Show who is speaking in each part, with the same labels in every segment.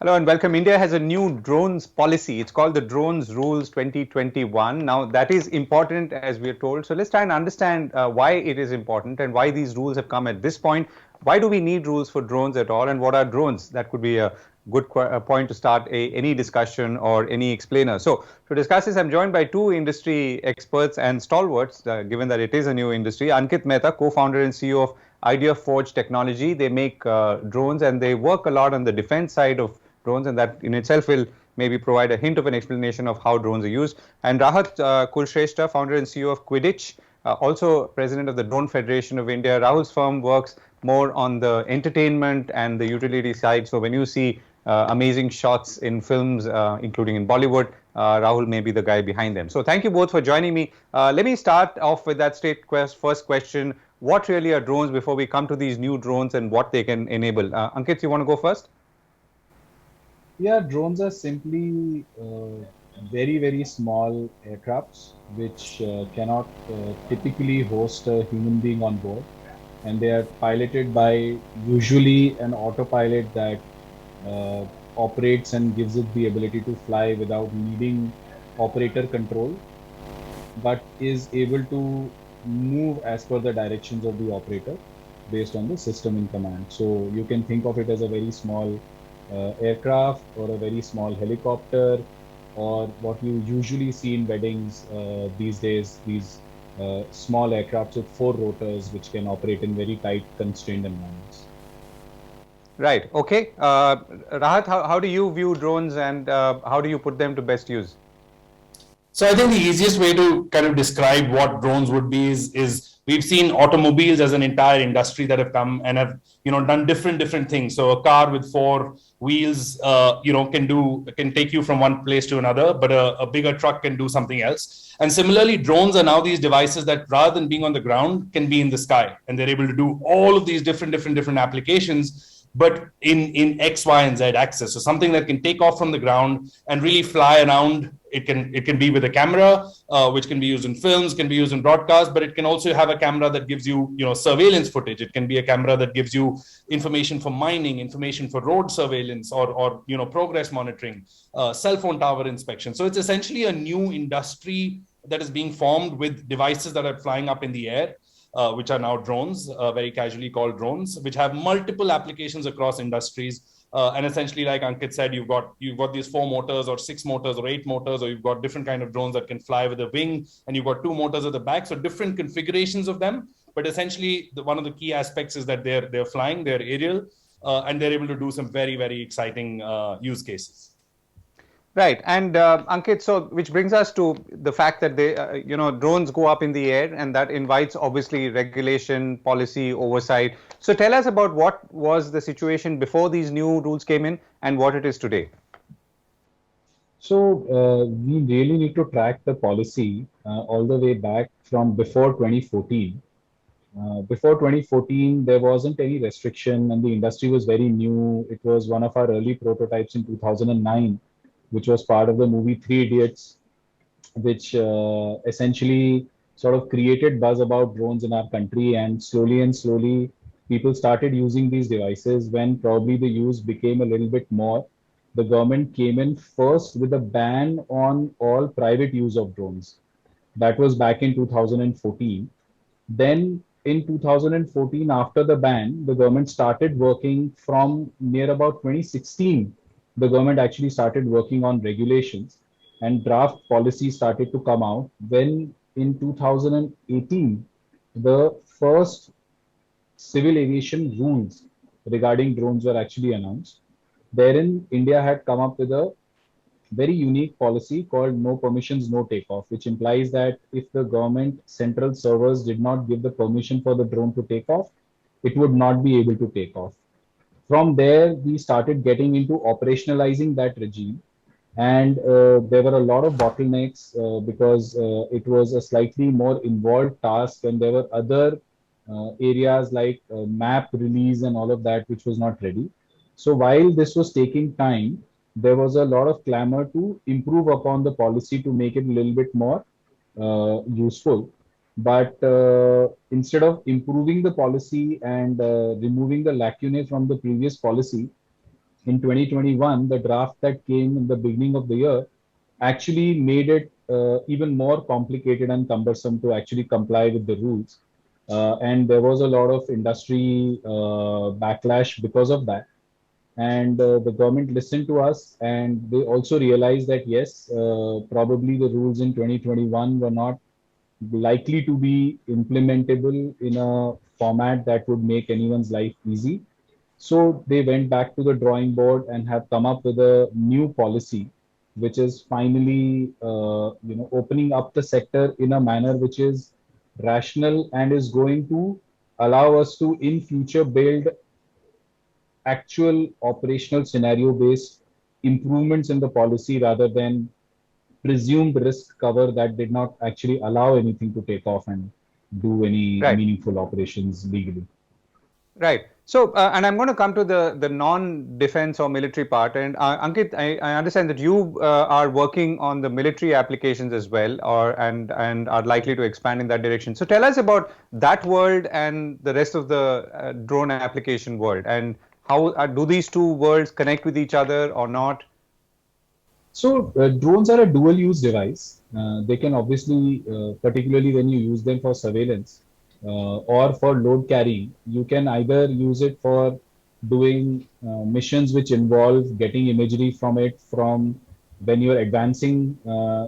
Speaker 1: Hello and welcome. India has a new drones policy. It's called the Drones Rules 2021. Now, that is important as we are told. So, let's try and understand why it is important and why these rules have come at this point. Why do we need rules for drones at all? And what are drones? That could be a good point to start any discussion or any explainer. So, to discuss this, I'm joined by two industry experts and stalwarts, given that it is a new industry. Ankit Mehta, co-founder and CEO of Idea Forge Technology. They make drones and they work a lot on the defense side of drones, and that in itself will maybe provide a hint of an explanation of how drones are used. And Rahat Kulshrestha, founder and CEO of Quidditch, also president of the Drone Federation of India. Rahul's firm works more on the entertainment and the utility side. So when you see amazing shots in films, including in Bollywood, Rahul may be the guy behind them. So thank you both for joining me. Let me start off with that first question. What really are drones before we come to these new drones and what they can enable? Ankit, you want to go first?
Speaker 2: Yeah, drones are simply very, very small aircrafts which cannot typically host a human being on board. And they are piloted by usually an autopilot that uh, operates and gives it the ability to fly without needing operator control, but is able to move as per the directions of the operator based on the system in command. So you can think of it as a very small aircraft or a very small helicopter, or what you usually see in weddings these days, these small aircrafts with four rotors which can operate in very tight, constrained environments.
Speaker 1: Right. Okay. Rahat, how do you view drones and how do you put them to best use?
Speaker 3: So I think the easiest way to kind of describe what drones would be is we've seen automobiles as an entire industry that have come and have done different things. So a car with four wheels can take you from one place to another, but a bigger truck can do something else. And similarly, drones are now these devices that rather than being on the ground can be in the sky, and they're able to do all of these different applications, but in X, Y, and Z axis. So something that can take off from the ground and really fly around. It can be with a camera, which can be used in films, can be used in broadcast, but it can also have a camera that gives you surveillance footage. It can be a camera that gives you information for mining, information for road surveillance, or progress monitoring, cell phone tower inspection. So it's essentially a new industry that is being formed with devices that are flying up in the air, which are now drones, very casually called drones, which have multiple applications across industries. And essentially, like Ankit said, you've got these four motors or six motors or eight motors, or you've got different kind of drones that can fly with a wing, and you've got two motors at the back. So different configurations of them. But essentially, one of the key aspects is that they're flying, they're aerial, and they're able to do some very exciting use cases.
Speaker 1: Right. And Ankit, so which brings us to the fact that drones go up in the air, and that invites obviously regulation, policy, oversight. So tell us about what was the situation before these new rules came in and what it is today.
Speaker 2: So we really need to track the policy all the way back from before 2014. Before 2014, there wasn't any restriction and the industry was very new. It was one of our early prototypes in 2009, which was part of the movie Three Idiots, which essentially sort of created buzz about drones in our country. And slowly, people started using these devices. When probably the use became a little bit more, the government came in first with a ban on all private use of drones. That was back in 2014. Then in 2014, after the ban, the government started working from near about 2016. The government actually started working on regulations and draft policies started to come out. When in 2018, the first civil aviation rules regarding drones were actually announced. Therein, India had come up with a very unique policy called no permissions, no takeoff, which implies that if the government central servers did not give the permission for the drone to take off, it would not be able to take off. From there, we started getting into operationalizing that regime. And there were a lot of bottlenecks because it was a slightly more involved task, and there were other areas like map release and all of that, which was not ready. So while this was taking time, there was a lot of clamor to improve upon the policy to make it a little bit more useful. But instead of improving the policy and removing the lacunae from the previous policy, in 2021, the draft that came in the beginning of the year actually made it even more complicated and cumbersome to actually comply with the rules. And there was a lot of industry backlash because of that. And the government listened to us, and they also realized that yes, probably the rules in 2021 were not likely to be implementable in a format that would make anyone's life easy. So they went back to the drawing board and have come up with a new policy, which is finally, opening up the sector in a manner which is rational and is going to allow us to, in future, build actual operational scenario based improvements in the policy rather than presumed risk cover that did not actually allow anything to take off and do any
Speaker 1: Right.
Speaker 2: meaningful operations legally.
Speaker 1: Right. So, and I'm going to come to the non-defense or military part. And Ankit, I understand that you are working on the military applications as well, and are likely to expand in that direction. So, tell us about that world and the rest of the drone application world, and how do these two worlds connect with each other or not?
Speaker 2: So drones are a dual-use device. They can obviously, particularly when you use them for surveillance or for load carrying, you can either use it for doing missions which involve getting imagery from it from when you're advancing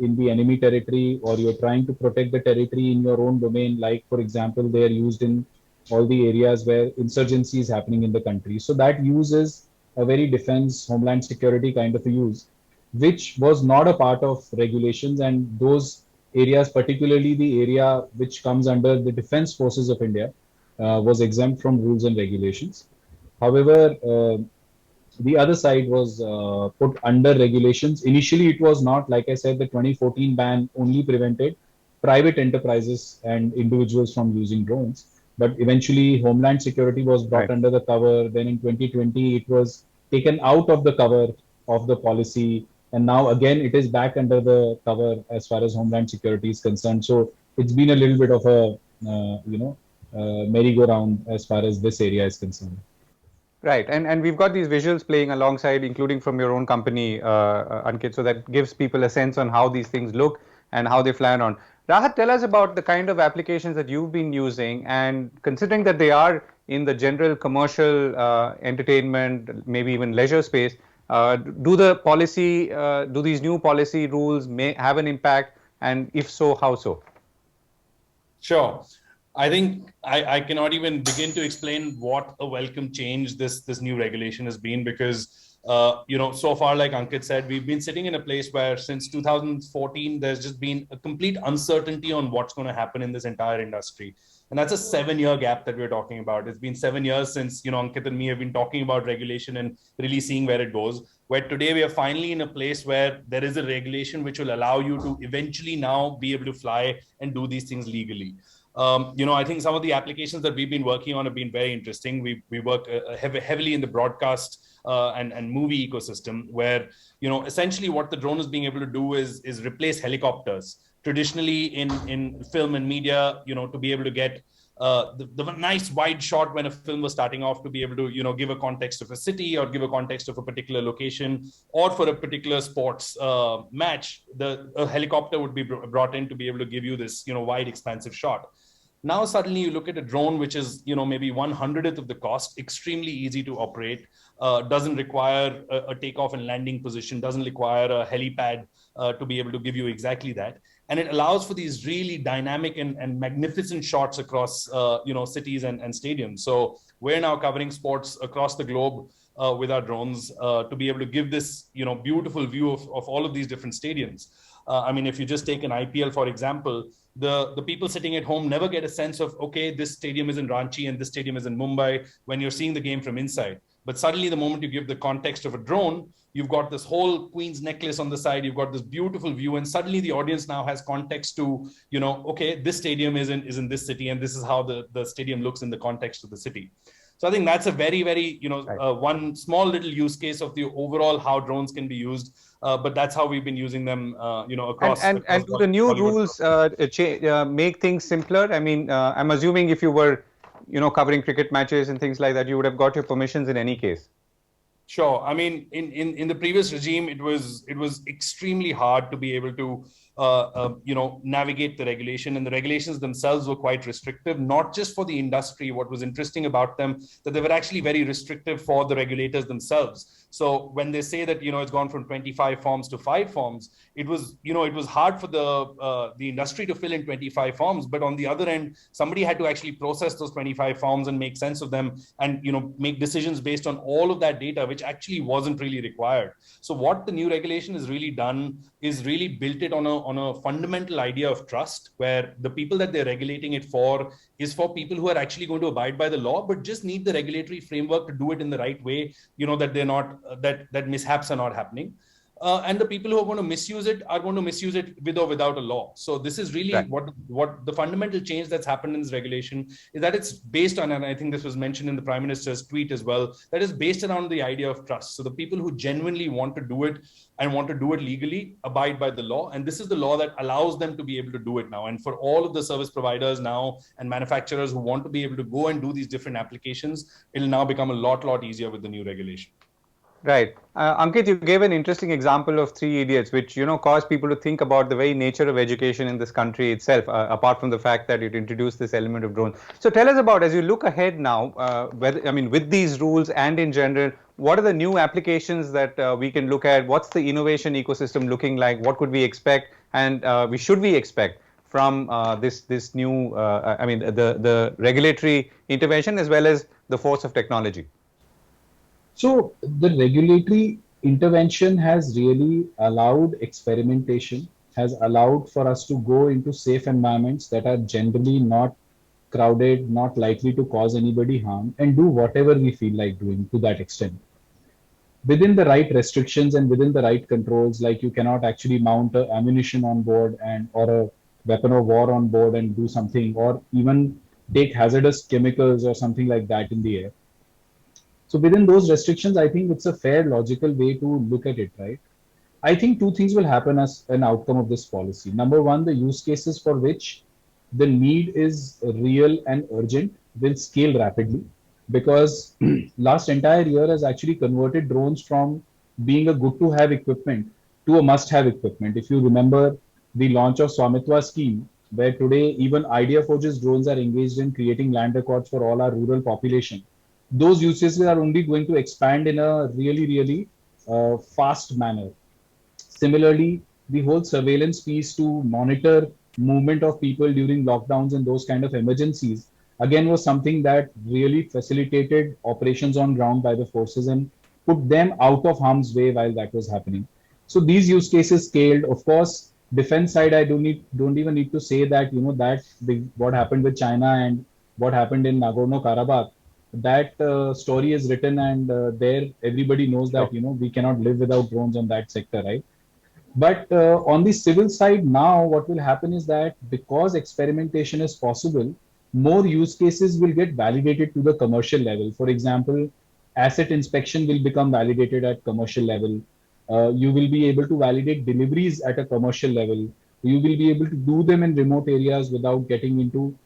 Speaker 2: in the enemy territory, or you're trying to protect the territory in your own domain. Like, for example, they are used in all the areas where insurgency is happening in the country. So that use is a very defense, homeland security kind of a use, which was not a part of regulations, and those areas, particularly the area which comes under the Defense Forces of India, was exempt from rules and regulations. However, the other side was put under regulations. Initially, it was not. Like I said, the 2014 ban only prevented private enterprises and individuals from using drones. But eventually, Homeland Security was brought under the cover. Then in 2020, it was taken out of the cover of the policy. And now again, it is back under the cover as far as Homeland Security is concerned. So it's been a little bit of a, merry-go-round as far as this area is concerned.
Speaker 1: Right, and we've got these visuals playing alongside, including from your own company, Ankit, so that gives people a sense on how these things look and how they fly on. Rahat, tell us about the kind of applications that you've been using, and considering that they are in the general commercial entertainment, maybe even leisure space, do these new policy rules may have an impact, and if so, how so?
Speaker 3: Sure. I think I cannot even begin to explain what a welcome change this new regulation has been, because so far, like Ankit said, we've been sitting in a place where since 2014 there's just been a complete uncertainty on what's going to happen in this entire industry. And that's a 7-year gap that we're talking about. It's been 7 years since Ankit and me have been talking about regulation and really seeing where it goes. Where today we are finally in a place where there is a regulation which will allow you to eventually now be able to fly and do these things legally. I think some of the applications that we've been working on have been very interesting. We work heavily in the broadcast and movie ecosystem, where essentially what the drone is being able to do is replace helicopters. Traditionally in film and media, to be able to get the nice wide shot when a film was starting off, to be able to give a context of a city or give a context of a particular location, or for a particular sports match, a helicopter would be brought in to be able to give you this wide expansive shot. Now suddenly you look at a drone which is maybe 1/100th of the cost, extremely easy to operate, doesn't require a takeoff and landing position, doesn't require a helipad to be able to give you exactly that. And it allows for these really dynamic and magnificent shots across cities and stadiums. So we're now covering sports across the globe with our drones to be able to give this beautiful view of all of these different stadiums. If you just take an IPL, for example, the people sitting at home never get a sense of, okay, this stadium is in Ranchi and this stadium is in Mumbai when you're seeing the game from inside. But suddenly the moment you give the context of a drone, you've got this whole Queen's necklace on the side, you've got this beautiful view, and suddenly the audience now has context to, okay, this stadium is in this city, and this is how the stadium looks in the context of the city. So I think that's a very, very, one small little use case of the overall how drones can be used. But that's how we've been using them, across.
Speaker 1: And do the new rules make things simpler? I'm assuming if you were, covering cricket matches and things like that, you would have got your permissions in any case.
Speaker 3: Sure. I mean, in the previous regime, it was extremely hard to be able to navigate the regulation, and the regulations themselves were quite restrictive, not just for the industry. What was interesting about them, that they were actually very restrictive for the regulators themselves. So when they say that, it's gone from 25 forms to 5 forms, it was hard for the industry to fill in 25 forms. But on the other end, somebody had to actually process those 25 forms and make sense of them, and make decisions based on all of that data, which actually wasn't really required. So what the new regulation has really done is really built it on a fundamental idea of trust, where the people that they're regulating it for is for people who are actually going to abide by the law, but just need the regulatory framework to do it in the right way, that they're not that mishaps are not happening. And the people who are going to misuse it are going to misuse it with or without a law. So this is really
Speaker 1: Right.
Speaker 3: what the fundamental change that's happened in this regulation is, that it's based on, and I think this was mentioned in the Prime Minister's tweet as well, that is based around the idea of trust. So the people who genuinely want to do it and want to do it legally abide by the law. And this is the law that allows them to be able to do it now. And for all of the service providers now and manufacturers who want to be able to go and do these different applications, it'll now become a lot easier with the new regulation.
Speaker 1: Right. Ankit, you gave an interesting example of Three Idiots, which, caused people to think about the very nature of education in this country itself, apart from the fact that it introduced this element of drones. So tell us about, as you look ahead now, with these rules and in general, what are the new applications that we can look at? What's the innovation ecosystem looking like? What could we expect? And should we expect from this new, the regulatory intervention as well as the force of technology?
Speaker 2: So the regulatory intervention has really allowed experimentation, has allowed for us to go into safe environments that are generally not crowded, not likely to cause anybody harm, and do whatever we feel like doing to that extent. Within the right restrictions and within the right controls, like you cannot actually mount a ammunition on board and or a weapon of war on board and do something, or even take hazardous chemicals or something like that in the air. So within those restrictions, I think it's a fair, logical way to look at it, right? I think two things will happen as an outcome of this policy. Number one, the use cases for which the need is real and urgent will scale rapidly, because last entire year has actually converted drones from being a good to have equipment to a must have equipment. If you remember the launch of Swamitwa scheme, where today even Idea Forge's drones are engaged in creating land records for all our rural population, those uses are only going to expand in a really fast manner. Similarly, the whole surveillance piece to monitor movement of people during lockdowns and those kind of emergencies again was something that really facilitated operations on ground by the forces and put them out of harm's way while that was happening. So these use cases scaled. Of course, defense side, I don't even need to say that what happened with China and what happened in Nagorno-Karabakh, that story is written, and there everybody knows that we cannot live without drones on that sector, right? But on the civil side now, what will happen is that because experimentation is possible, more use cases will get validated to the commercial level. For example, asset inspection will become validated at commercial level. You will be able to validate deliveries at a commercial level. You will be able to do them in remote areas without getting into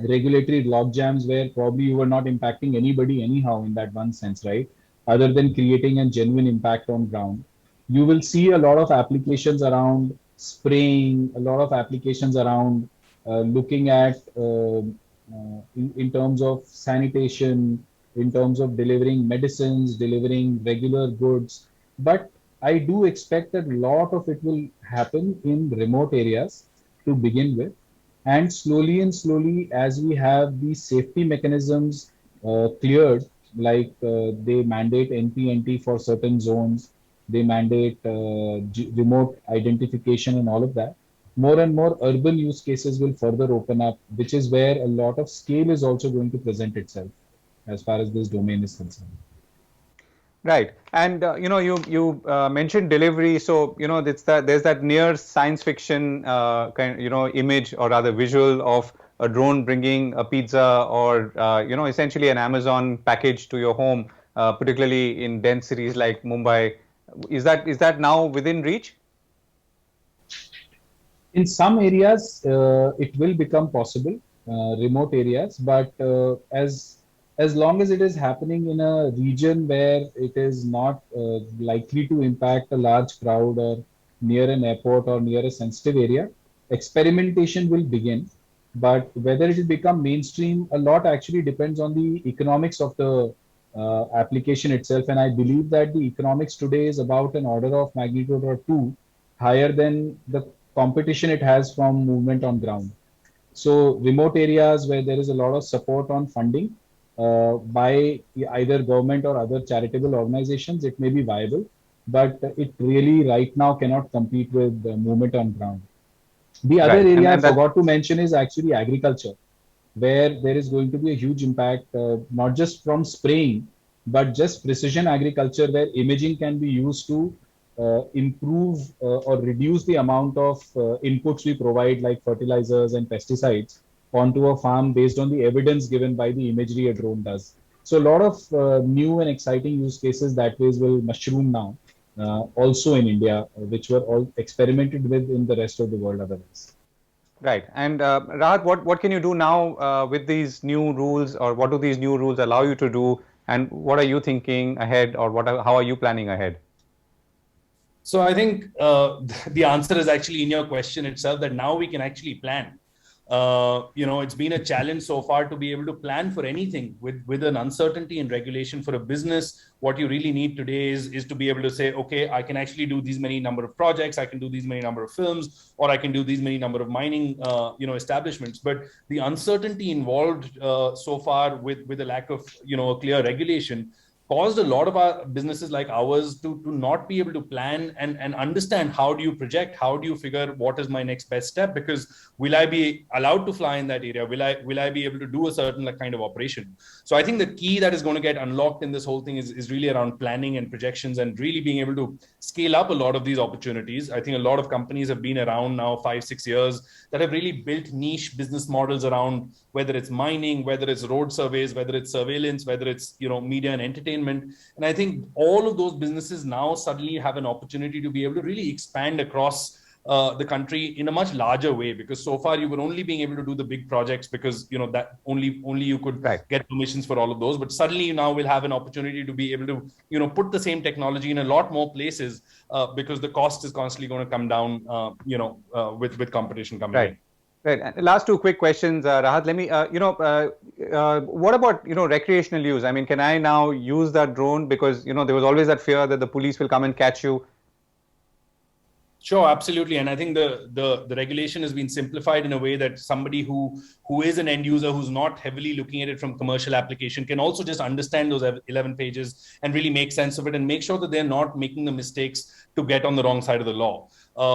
Speaker 2: regulatory logjams where probably you were not impacting anybody anyhow in that one sense, right? Other than creating a genuine impact on ground. You will see a lot of applications around spraying, a lot of applications around looking at in terms of sanitation, in terms of delivering medicines, delivering regular goods. But I do expect that a lot of it will happen in remote areas to begin with. And slowly, as we have these safety mechanisms cleared, like they mandate NP/NT for certain zones, they mandate remote identification and all of that, more and more urban use cases will further open up, which is where a lot of scale is also going to present itself as far as this domain is concerned.
Speaker 1: Right, and you mentioned delivery, so there's that near science fiction image, or rather visual, of a drone bringing a pizza or essentially an Amazon package to your home, particularly in dense cities like Mumbai. Is that now within reach?
Speaker 2: In some areas, it will become possible, remote areas, but as as long as it is happening in a region where it is not likely to impact a large crowd or near an airport or near a sensitive area, experimentation will begin. But whether it will become mainstream, a lot actually depends on the economics of the application itself. And I believe that the economics today is about an order of magnitude or two higher than the competition it has from movement on ground. So remote areas where there is a lot of support on funding by either government or other charitable organizations, it may be viable, but it really right now cannot compete with the movement on ground. The other
Speaker 1: Right.
Speaker 2: area I
Speaker 1: And that
Speaker 2: forgot to mention is actually agriculture, where there is going to be a huge impact, not just from spraying, but just precision agriculture, where imaging can be used to improve or reduce the amount of inputs we provide, like fertilizers and pesticides, onto a farm based on the evidence given by the imagery a drone does. So a lot of new and exciting use cases that ways will mushroom now, also in India, which were all experimented with in the rest of the world otherwise.
Speaker 1: right. And Rahat, what can you do now with these new rules, or what do these new rules allow you to do? And what are you thinking ahead, or how are you planning ahead?
Speaker 3: So I think the answer is actually in your question itself, that now we can actually plan. It's been a challenge so far to be able to plan for anything with an uncertainty in regulation for a business. What you really need today is to be able to say, okay, I can actually do these many number of projects, I can do these many number of films, or I can do these many number of mining, establishments. But the uncertainty involved so far with a lack of, a clear regulation caused a lot of our businesses like ours to not be able to plan and understand, how do you project, how do you figure what is my next best step, because will I be allowed to fly in that area, will I be able to do a certain kind of operation. So I think the key that is going to get unlocked in this whole thing is really around planning and projections, and really being able to scale up a lot of these opportunities. I think a lot of companies have been around now 5-6 years that have really built niche business models around, whether it's mining, whether it's road surveys, whether it's surveillance, whether it's media and entertainment. And I think all of those businesses now suddenly have an opportunity to be able to really expand across the country in a much larger way, because so far you were only being able to do the big projects because that only you could
Speaker 1: Right.
Speaker 3: get permissions for all of those. But suddenly you now will have an opportunity to be able to put the same technology in a lot more places, because the cost is constantly going to come down with competition coming
Speaker 1: Right.
Speaker 3: in.
Speaker 1: Right. And last two quick questions, Rahat. Let me, what about, recreational use? I mean, can I now use that drone? Because, there was always that fear that the police will come and catch you.
Speaker 3: Sure, absolutely. And I think the regulation has been simplified in a way that somebody who is an end user, who's not heavily looking at it from commercial application, can also just understand those 11 pages and really make sense of it, and make sure that they're not making the mistakes to get on the wrong side of the law.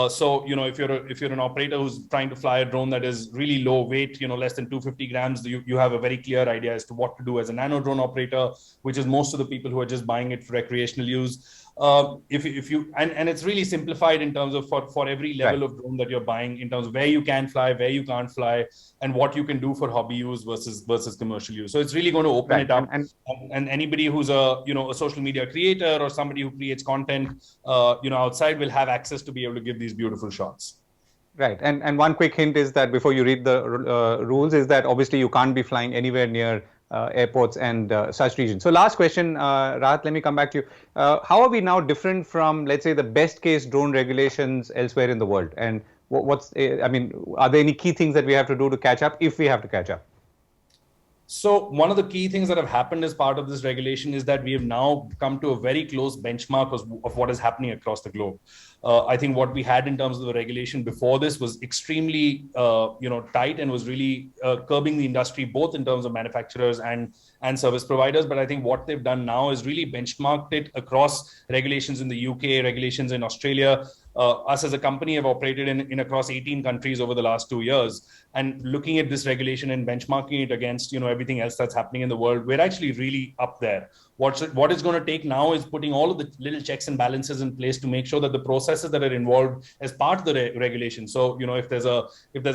Speaker 3: So if you're an operator who's trying to fly a drone that is really low weight, less than 250 grams, you have a very clear idea as to what to do as a nano drone operator, which is most of the people who are just buying it for recreational use. If you and it's really simplified in terms of for every level
Speaker 1: Right.
Speaker 3: of drone that you're buying, in terms of where you can fly, where you can't fly, and what you can do for hobby use versus commercial use. So it's really going to open
Speaker 1: Right.
Speaker 3: it up,
Speaker 1: And
Speaker 3: and anybody who's a social media creator or somebody who creates content outside will have access to be able to give these beautiful shots.
Speaker 1: right. And one quick hint is that before you read the rules, is that obviously you can't be flying anywhere near airports and such regions. So last question, Rahat, let me come back to you. How are we now different from, let's say, the best case drone regulations elsewhere in the world? And I mean, are there any key things that we have to do to catch up, if we have to catch up?
Speaker 3: So one of the key things that have happened as part of this regulation is that we have now come to a very close benchmark of what is happening across the globe. I think what we had in terms of the regulation before this was extremely, tight, and was really curbing the industry, both in terms of manufacturers and service providers. But I think what they've done now is really benchmarked it across regulations in the UK, regulations in Australia. Us as a company have operated in across 18 countries over the last 2 years, and looking at this regulation and benchmarking it against everything else that's happening in the world, we're actually really up there. What it's going to take now is putting all of the little checks and balances in place to make sure that the processes that are involved as part of the regulation. So if there's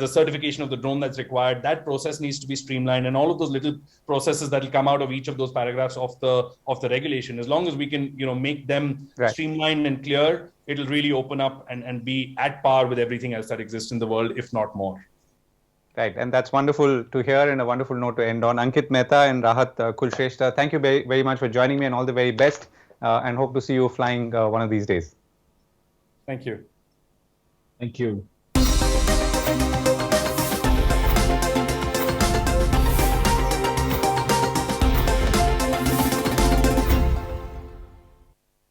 Speaker 3: a certification of the drone that's required, that process needs to be streamlined, and all of those little processes that will come out of each of those paragraphs of the regulation, as long as we can make them
Speaker 1: Right.
Speaker 3: streamlined and clear, it'll really open up and be at par with everything else that exists in the world, if not more.
Speaker 1: Right, and that's wonderful to hear and a wonderful note to end on. Ankit Mehta and Rahat Kulshrestha, thank you very, very much for joining me and all the very best, and hope to see you flying one of these days.
Speaker 3: Thank you.
Speaker 2: Thank you.